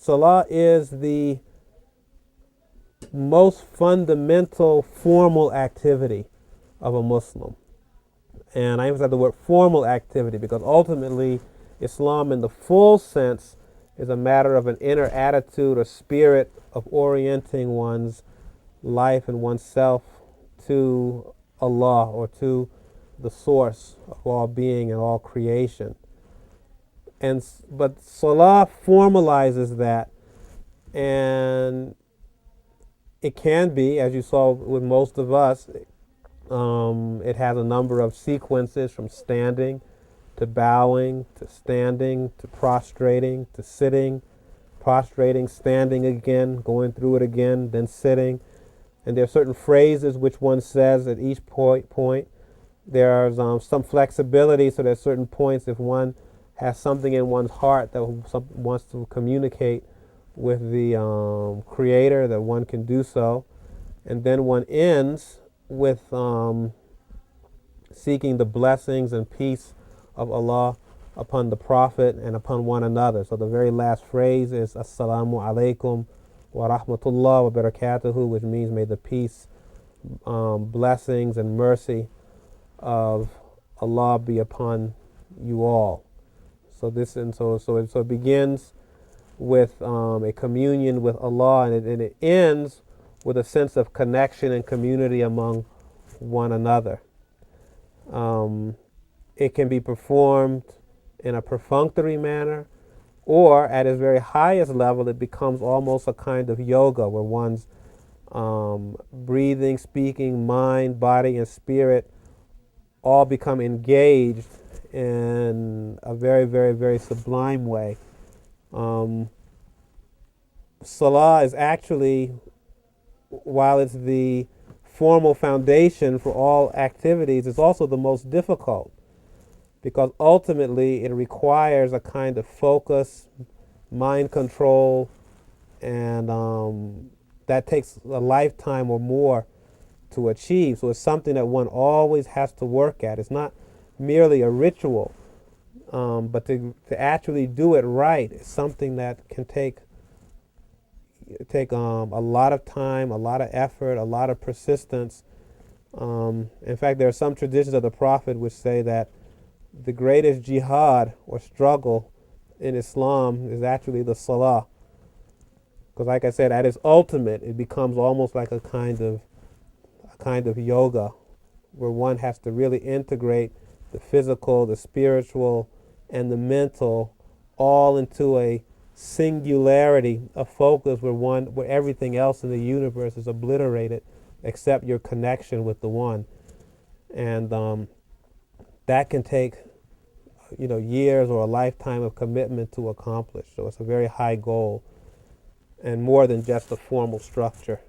Salah is the most fundamental formal activity of a Muslim. And I emphasize the word formal activity because ultimately Islam in the full sense is a matter of an inner attitude or spirit of orienting one's life and oneself to Allah or to the source of all being and all creation. But Salah formalizes that, and it can be, as you saw with most of us, it has a number of sequences from standing to bowing to standing to prostrating to sitting, prostrating, standing again, going through it again, then sitting. And there are certain phrases which one says at each point. There's some flexibility, so there's certain points if one has something in one's heart that wants to communicate with the Creator, that one can do so. And then one ends with seeking the blessings and peace of Allah upon the Prophet and upon one another. So the very last phrase is Assalamu alaikum wa rahmatullah wa barakatuhu, which means may the peace, blessings and mercy of Allah be upon you all. So it begins with a communion with Allah, and it ends with a sense of connection and community among one another. It can be performed in a perfunctory manner, or at its very highest level, it becomes almost a kind of yoga where one's breathing, speaking, mind, body, and spirit all become engaged in a very, very, very sublime way. Salah is actually, while it's the formal foundation for all activities, it's also the most difficult, because ultimately it requires a kind of focus, mind control, and that takes a lifetime or more to achieve. So it's something that one always has to work at. It's not merely a ritual, but to actually do it right is something that can take a lot of time, a lot of effort, a lot of persistence. In fact, there are some traditions of the Prophet which say that the greatest jihad or struggle in Islam is actually the Salah. Because like I said, at its ultimate, it becomes almost like a kind of yoga where one has to really integrate the physical, the spiritual, and the mental all into a singularity, a focus where everything else in the universe is obliterated except your connection with the one. And that can take years or a lifetime of commitment to accomplish. So it's a very high goal and more than just a formal structure.